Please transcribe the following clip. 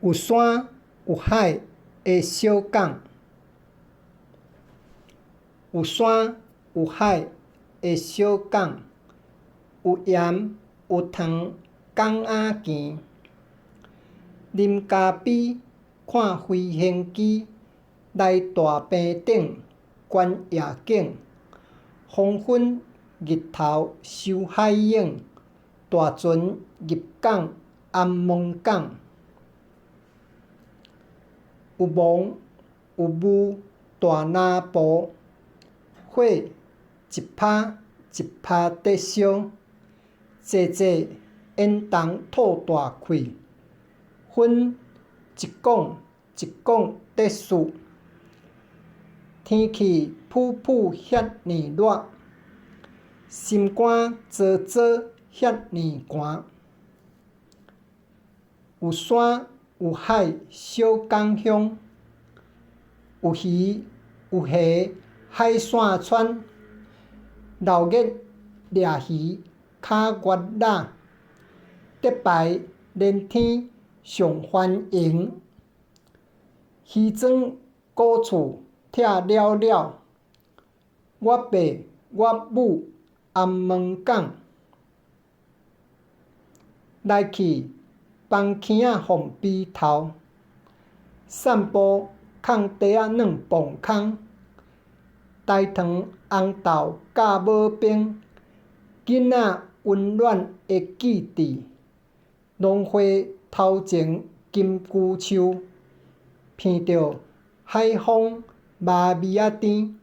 有山有海的小港，有山有海的小港，有盐有糖港仔行。啉咖啡看飞行机，来大坪顶观夜景。黄昏日头收海影，大船入港暗蒙港。有蒙有雾大林步，火一拍一拍地烧，济济烟筒吐大气，烟一讲一讲地输。天气普普遐尼热，心肝做做遐尼寒。有山有海小港乡，有鱼有虾海线川。闹热掠鱼脚热辣，竹排连天上欢迎。渔庄古厝拆了了，我爸我母暗问讲。来去房坑仔缝鼻头，散步放地仔软磅空。台糖红豆甲无冰，囡仔温暖的记忆。农花头前金龟树，闻着海风肉味仔甜。